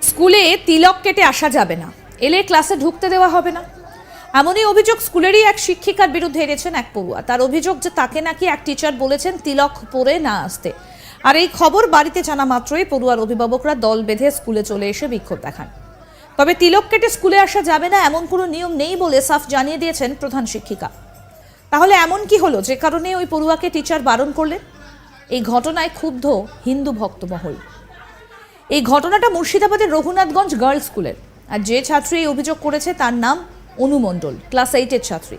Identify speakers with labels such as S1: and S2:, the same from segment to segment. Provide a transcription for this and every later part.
S1: স্কুলে তিলক কেটে আসা যাবে না, এলে ক্লাসে ঢুকতে দেওয়া হবে না, এমনই অভিযোগ স্কুলেরই এক শিক্ষিকার বিরুদ্ধে এনেছেন এক পড়ুয়া। তার অভিযোগ যে তাকে নাকি এক টিচার বলেছেন তিলক পরে না আসতে। আর এই খবর বাড়িতে জানা মাত্রই পড়ুয়ার অভিভাবকরা দল বেঁধে স্কুলে চলে এসে বিক্ষোভ দেখান। তবে তিলক কেটে স্কুলে আসা যাবে না এমন কোনো নিয়ম নেই বলে সাফ জানিয়ে দিয়েছেন প্রধান শিক্ষিকা। তাহলে এমন কি হলো যে কারণে ওই পড়ুয়াকে টিচার বারণ করলেন? এই ঘটনায় ক্ষুব্ধ হিন্দু ভক্তমহল। এই ঘটনাটা মুর্শিদাবাদের রঘুনাথগঞ্জ গার্লস স্কুলের। আর যে ছাত্রী এই অভিযোগ করেছে তার নাম অনু মণ্ডল, ক্লাস 8-এর ছাত্রী।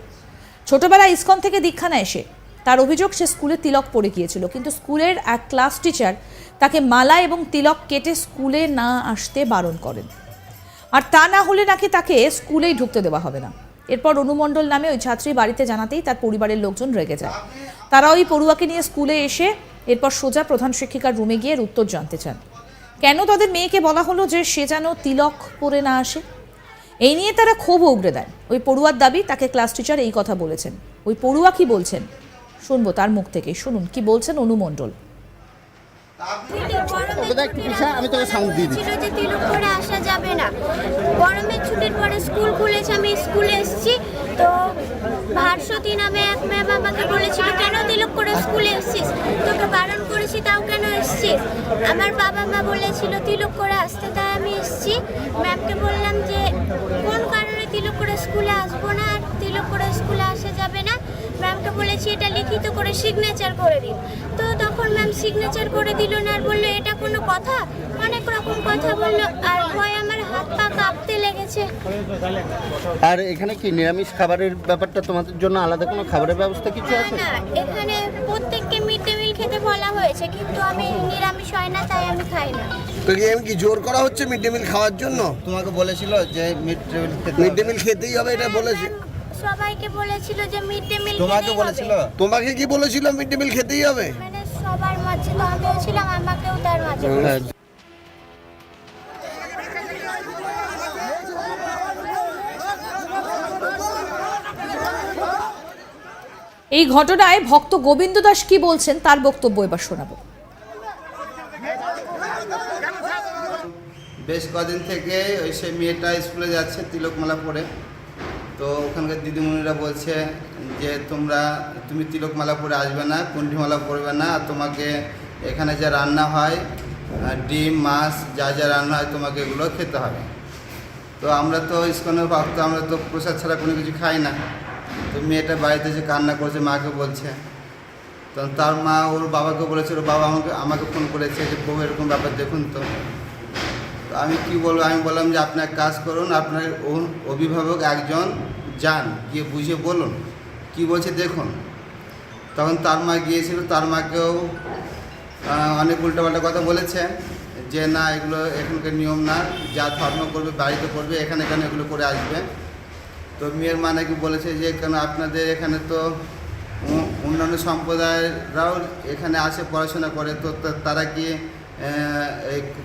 S1: ছোটবেলায় ইসকন থেকে দীক্ষা নেয় সে। তার অভিযোগ সে স্কুলে তিলক পরে গিয়েছিল, কিন্তু স্কুলের এক ক্লাস টিচার তাকে মালা এবং তিলক কেটে স্কুলে না আসতে বারণ করেন। আর তা না হলে নাকি তাকে স্কুলেই ঢুকতে দেওয়া হবে না। এরপর অনু মণ্ডল নামে ওই ছাত্রী বাড়িতে জানাতেই তার পরিবারের লোকজন রেগে যায়। তারা ওই পড়ুয়াকে নিয়ে স্কুলে এসে এরপর সোজা প্রধান শিক্ষিকার রুমে গিয়ে উত্তর জানতে চান। কেন তাদের মেয়েকে বলা হলো যে সে যেন তিলক পরে না আসে? এই নিয়ে তারা ক্ষোভ উগড়ে দেন। ওই পড়ুয়ার দাবি তাকে ক্লাস টিচার এই কথা বলেছেন। ওই পড়ুয়া কি বলছেন শুনবো তার মুখ থেকে। শুনুন কি বলছেন অনু মণ্ডল।
S2: আমি তোকে সাউন্ড দিয়ে দিচ্ছি যে তিলক পরে আসা যাবে না। গরমের ছুটির পরে স্কুল খুলেছে, আমি স্কুলে এসেছি, তো ভাস্বতী নামে এক ম্যাম আমাকে বলেছিল কেন তিলক করে স্কুলে এসেছিস, তোকে বারণ করেছি তাও কেন এসেছিস। আমার বাবা মা বলেছিল তিলক করে আসতে, তাই আমি এসেছি। ম্যামকে বললাম যে কোন কারণে তিলক করে স্কুলে আসবো না, আর তিলক করে স্কুলে আসা যাবে না। ম্যামকে বলেছি এটা লিখিত করে সিগনেচার করে দিন, তো তখন ম্যাম সিগনেচার করে দিল না, আর বললো এটা কোনো কথা, অনেক রকম কথা বললো, আর ভয় আমার হাত পা কাঁপতে লেগেছে।
S3: আর এখানে কি নিরামিষ খাবারের ব্যাপারটা তোমাদের জন্য আলাদা কোনো খাবারের ব্যবস্থা কিছু আছে?
S2: না, এখানে প্রত্যেককে মিড ডে মিল খেতে বলা হয়েছে, কিন্তু আমি নিরামিষ হয় না তাই আমি খাই না।
S4: তো কি জোর করা হচ্ছে মিড ডে মিল খাওয়ার জন্য?
S3: তোমাকে বলেছিল যে মিড
S4: ডে মিল খেতেই হবে, এটা বলেছে?
S2: সবাইকে বলেছিল যে মিড ডে মিল।
S3: তোমাকে বলেছিল?
S4: তোমাকে কি বলেছিল মিড ডে মিল খেতেই হবে?
S2: মানে সবার মাঝে তো আমিও ছিলাম, আমাকেও তার মাঝে।
S1: এই ঘটনায় ভক্ত গোবিন্দ দাস কি বলছেন তার বক্তব্য এবার শোনাবো।
S5: বেশ কদিন থেকে ওই সে মেয়েটা স্কুলে যাচ্ছে তিলকমালা পরে, তো ওখানকার দিদিমণিরা বলছে যে তুমি তিলকমালা পরে আসবে না, কুণ্ঠিমালা পরবে না, আর তোমাকে এখানে যা রান্না হয় ডিম মাছ যা যা রান্না হয় তোমাকে এগুলো খেতে হবে। তো আমরা তো ইসকনের ভক্ত, আমরা তো প্রসাদ ছাড়া কোনো কিছু খাই না। তো মেয়েটা বাড়িতে যে কান্না করছে, মাকে বলছে, তো তার মা ওর বাবাকে বলেছে, ওর বাবা আমাকে ফোন করেছে যে বউ এরকম ব্যাপার দেখুন। তো আমি কি বলবো, আমি বললাম যে আপনি এক কাজ করুন, আপনার অভিভাবক একজন যান, গিয়ে বুঝে বলুন কি বলছে দেখুন। তখন তার মা গিয়েছিল, তার মাকেও অনেক উল্টোপাল্টা কথা বলেছে যে না এগুলো এখানকার নিয়ম না, যা ধর্ম করবে বাড়িতে করবে, এখানে এগুলো করে আসবে। তো মেয়ের মা নাকি বলেছে যে কেন আপনাদের এখানে তো অন্যান্য সম্প্রদায়েরাও এখানে আসে পড়াশোনা করে, তো তারা কি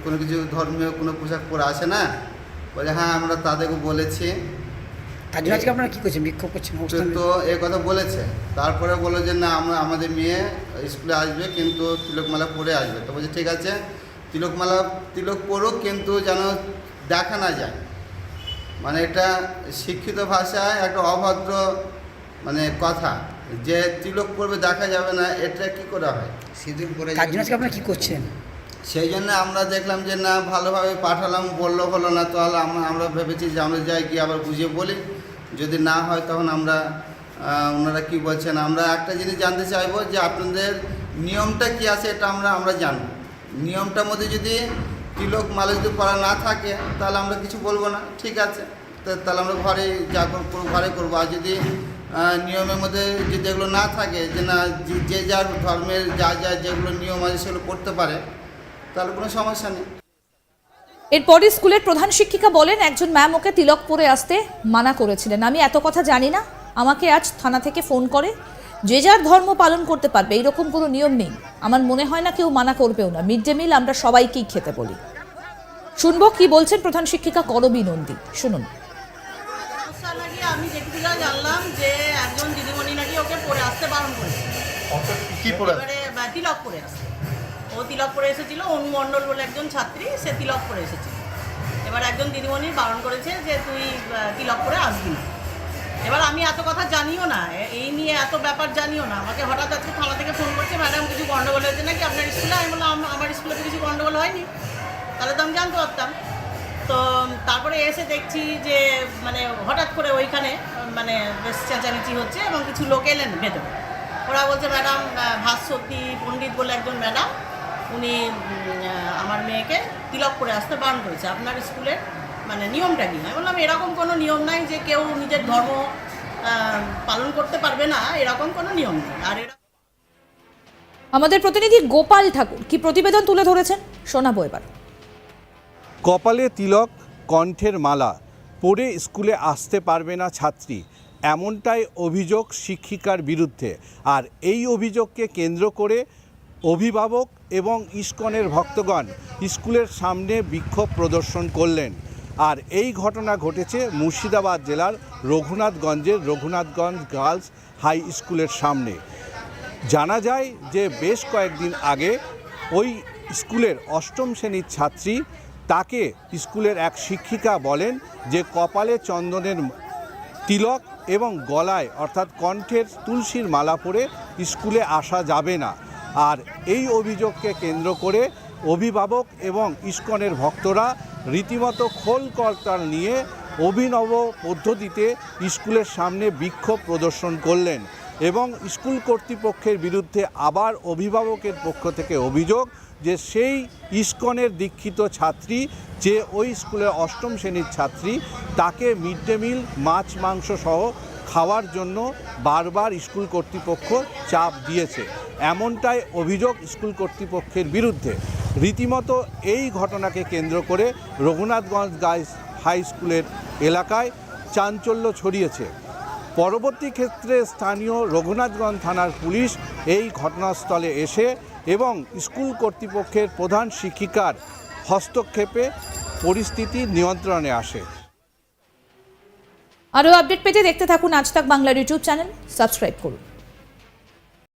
S5: কোনো কিছু ধর্মীয় কোনো পোশাক পরে আসে না? বলে হ্যাঁ আমরা তাদেরকে বলেছি।
S6: আজকে আপনারা কী করছেন, বিক্ষোভ করছেন?
S5: তো এই কথা বলেছে। তারপরে বললো যে না আমাদের মেয়ে স্কুলে আসবে কিন্তু তিলকমালা পরে আসবে। তো বলছে ঠিক আছে তিলক পড়ুক, কিন্তু যেন দেখা না যায়। মানে এটা শিক্ষিত ভাষায় একটা অভদ্র মানে কথা, যে তিলক পড়বে দেখা যাবে না, এটা কি করে হয়?
S6: সিঁদুর পরে আজকে আপনারা কী করছেন?
S5: সেই জন্য আমরা দেখলাম যে না ভালোভাবে পাঠালাম, বললো হলো না, তাহলে আমরা ভেবেছি যে আমরা যাই গিয়ে আবার বুঝিয়ে বলি, যদি না হয় তখন আমরা ওনারা কি বলছেন আমরা একটা জিনিস জানতে চাইবো যে আপনাদের নিয়মটা কি আছে, এটা আমরা জানবো। নিয়মটার মধ্যে যদি তিলক মালা যদি করা না থাকে তাহলে আমরা কিছু বলবো না, ঠিক আছে, তাহলে আমরা ঘরে যা ঘরে করবো। আর যদি নিয়মের মধ্যে যদি এগুলো না থাকে, যে না যে যার ধর্মের যা যেগুলো নিয়ম আছে সেগুলো করতে পারে, তাহলে কোনো সমস্যা নেই।
S1: এরপরই স্কুলের প্রধান শিক্ষিকা বলেন একজন ম্যাম ওকে তিলক পরে আসতে মানা করেছিলেন। আমি এত কথা জানি না, আমাকে আজ থানা থেকে ফোন করে, যে যার ধর্ম পালন করতে পারবে, এইরকম কোনো নিয়ম নেই। আমার মনে হয় না কেউ মানা করবেও না। মিড ডে মিল আমরা সবাইকেই খেতে বলি। শুনবো কি বলছেন প্রধান শিক্ষিকা করবী নন্দী, শুনুন।
S7: রাত্রিবেলা জানলাম যে একজন দিদিমণি নাকি ওকে পরে আসতে বারণ করেছে।
S3: কি পড়া
S7: এবারে তিলক পরে আসতে, ও তিলক পরে এসেছিল, অনু মণ্ডল বলে একজন ছাত্রী, সে তিলক পরে এসেছিল। এবার একজন দিদিমণি বারণ করেছে যে তুই তিলক পরে আসবি না। এবার আমি এত কথা জানিও না, এই নিয়ে এত ব্যাপার জানিও না। আমাকে হঠাৎ আজকে থানা থেকে ফোন করছে, ম্যাডাম কিছু গন্ডগোল হয়েছে নাকি আপনার স্কুলে। আমি বললাম আমার স্কুলে তো কিছু গন্ডগোল হয়নি, তাহলে তো আমি জানতে পারতাম। তো তারপরে এসে দেখছি যে মানে হঠাৎ করে ওইখানে মানে বেশ চেঁচামেচি হচ্ছে এবং কিছু লোক এলেন ভেতরে। ওরা বলছে ম্যাডাম ভাস্বতী পণ্ডিত বলে একজন ম্যাডাম, উনি আমার মেয়েকে তিলক করে আসতে বারণ করেছে। আপনার স্কুলের মানে নিয়মটা কি? আমি বললাম এরকম কোনো নিয়ম নাই যে কেউ নিজের ধর্ম পালন করতে পারবে না, এরকম কোনো নিয়ম নেই। আর এরা
S1: আমাদের প্রতিনিধি গোপাল ঠাকুর কি প্রতিবেদন তুলে ধরেছেন শোনাবো এবার।
S8: কপালে তিলক, কণ্ঠের মালা পরে স্কুলে আসতে পারবে না ছাত্রী, এমনটাই অভিযোগ শিক্ষিকার বিরুদ্ধে। আর এই অভিযোগকে কেন্দ্র করে অভিভাবক এবং ইসকনের ভক্তগণ স্কুলের সামনে বিক্ষোভ প্রদর্শন করলেন। আর এই ঘটনা ঘটেছে মুর্শিদাবাদ জেলার রঘুনাথগঞ্জের রঘুনাথগঞ্জ গার্লস হাই স্কুলের সামনে। জানা যায় যে বেশ কয়েকদিন আগে ওই স্কুলের অষ্টম শ্রেণীর ছাত্রী, তাকে স্কুলের এক শিক্ষিকা বলেন যে কপালে চন্দনের তিলক এবং গলায় অর্থাৎ কণ্ঠের তুলসীর মালা পরে স্কুলে আসা যাবে না। আর এই অভিযোগকে কেন্দ্র করে অভিভাবক এবং ইসকনের ভক্তরা রীতিমতো খোল করতাল নিয়ে অভিনব পদ্ধতিতে স্কুলের সামনে বিক্ষোভ প্রদর্শন করলেন এবং স্কুল কর্তৃপক্ষের বিরুদ্ধে আবার অভিভাবকের পক্ষ থেকে অভিযোগ যে সেই ইসকনের দীক্ষিত ছাত্রী, যে ওই স্কুলের অষ্টম শ্রেণীর ছাত্রী, তাকে মিড ডে মিল মাছ মাংস সহ খাওয়ার জন্য বারবার স্কুল কর্তৃপক্ষ চাপ দিয়েছে, এমনটাই অভিযোগ স্কুল কর্তৃপক্ষের বিরুদ্ধে। রীতিমতো এই ঘটনাকে কেন্দ্র করে রঘুনাথগঞ্জ গার্লস হাই স্কুলের এলাকায় চাঞ্চল্য ছড়িয়েছে। পরবর্তী ক্ষেত্রে স্থানীয় রঘুনাথগঞ্জ থানার পুলিশ এই ঘটনাস্থলে এসে এবং স্কুল কর্তৃপক্ষের প্রধান শিক্ষিকার হস্তক্ষেপে পরিস্থিতি নিয়ন্ত্রণে আসে।
S1: আরও আপডেট পেতে দেখতে থাকুন আজ তাক বাংলার ইউটিউব চ্যানেল, সাবস্ক্রাইব করুন।